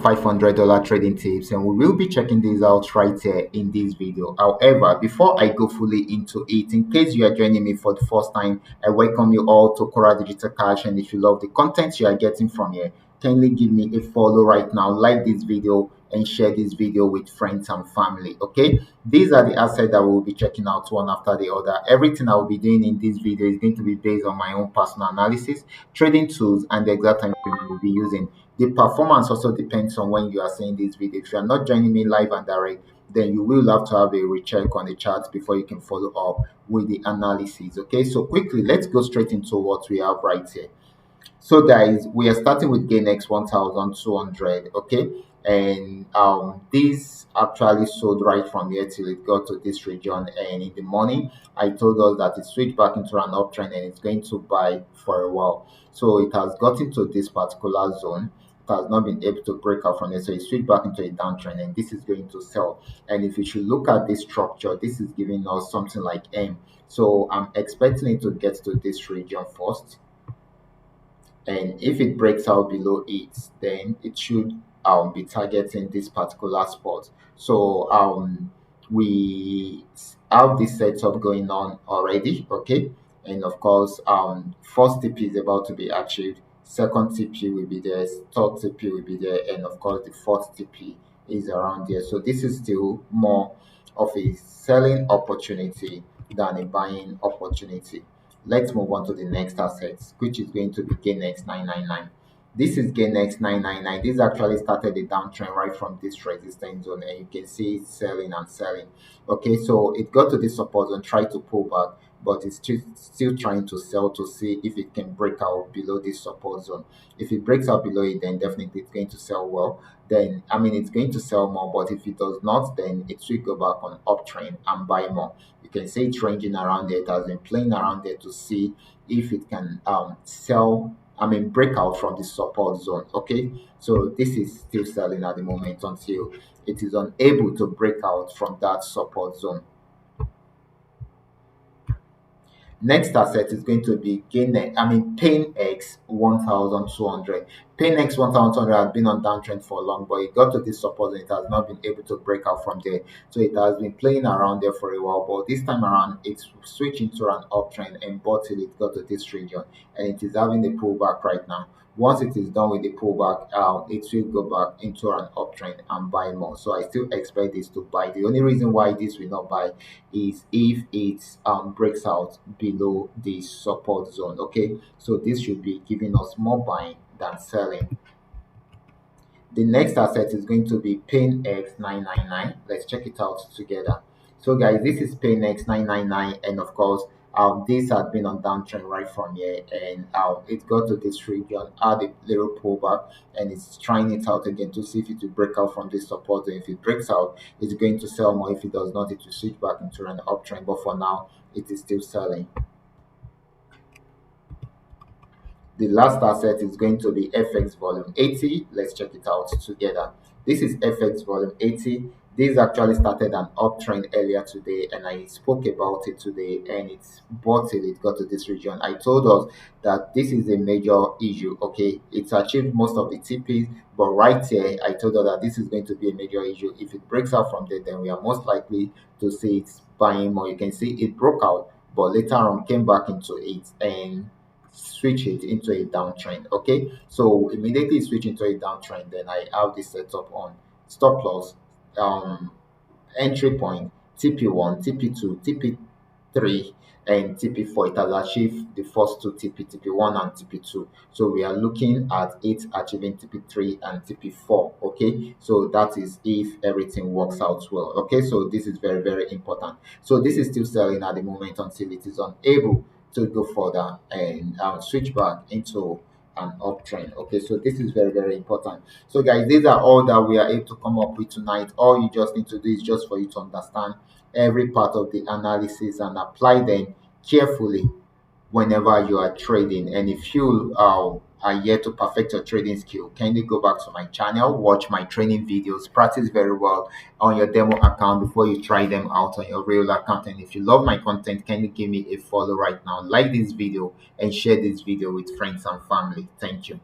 $500 trading tips, and we will be checking these out right here in this video. However, before I go fully into it, in case you are joining me for the first time, I welcome you all to Qora Digital Cash. And if you love the content you are getting from here, kindly give me a follow right now, like this video, and share this video with friends and family. Okay, these are the assets that we'll be checking out one after the other. Everything I will be doing in this video is going to be based on my own personal analysis, trading tools, and the exact time frame we'll be using. The performance also depends on when you are seeing this video. If you are not joining me live and direct, then you will have to have a recheck on the charts before you can follow up with the analysis. Okay, so quickly, let's go straight into what we have right here. So guys, we are starting with gain x 1200. Okay, and this actually sold right from here till it got to this region, and in the morning I told us that it switched back into an uptrend and it's going to buy for a while. So it has gotten to this particular zone. It has not been able to break out from it, so it switched back into a downtrend, and this is going to sell. And if you should look at this structure, this is giving us something like M. So I'm expecting it to get to this region first, and if it breaks out below it, then it should be targeting this particular spot. So we have this setup going on already. Okay, and of course first TP is about to be achieved, second TP will be there, third TP will be there, and of course the fourth TP is around there. So this is still more of a selling opportunity than a buying opportunity. Let's move on to the next asset, which is going to be GainX 999. This is GainX 999. This actually started a downtrend right from this resistance zone, and you can see it selling and selling. Okay, so it got to this support zone, tried to pull back, but it's still trying to sell to see if it can break out below this support zone. If it breaks out below it, then definitely it's going to sell well. Then I mean it's going to sell more, but if it does not, then it will go back on uptrend and buy more. You can see it's ranging around there. It has been playing around there to see if it can sell, I mean break out from the support zone. Okay, so this is still selling at the moment until it is unable to break out from that support zone. Next asset is going to be PainX 1200. PainX 1200 has been on downtrend for long, but it got to this support and it has not been able to break out from there. So it has been playing around there for a while, but this time around it's switching to an uptrend and bought till it got to this region, and it is having a pullback right now. Once it is done with the pullback, it will go back into an uptrend and buy more. So I still expect this to buy. The only reason why this will not buy is if it breaks out below the support zone. Okay, so this should be giving us more buying than selling. The next asset is going to be PainX 999. Let's check it out together. So guys, this is PainX 999, and of course this had been on downtrend right from here, and it got to this region, had a little pullback, and it's trying it out again to see if it will break out from this support. And if it breaks out, it's going to sell more. If it does not, it will switch back into an uptrend, but for now it is still selling. The last asset is going to be FX volume 80. Let's check it out together. This is FX volume 80. This actually started an uptrend earlier today, and I spoke about it today, and it's bought till it got to this region. I told us that this is a major issue. Okay, it's achieved most of the TPs, but right here I told her that this is going to be a major issue. If it breaks out from there, then we are most likely to see it buying more. You can see it broke out, but later on came back into it and switch it into a downtrend. Okay, so immediately switch into a downtrend, then I have this setup on stop loss, entry point, TP1, TP2, TP3, and TP4. It has achieved the first two TP1 and TP2. So we are looking at it achieving TP3 and TP4. Okay, so that is if everything works out well. Okay, so this is very, very important. So this is still selling at the moment until it is unable to go further and switch back into an uptrend. Okay, so this is very, very important. So guys, these are all that we are able to come up with tonight. All you just need to do is just for you to understand every part of the analysis and apply them carefully whenever you are trading. And if you are yet to perfect your trading skill, kindly go back to my channel, watch my training videos, practice very well on your demo account before you try them out on your real account. And if you love my content, kindly give me a follow right now, like this video, and share this video with friends and family. Thank you.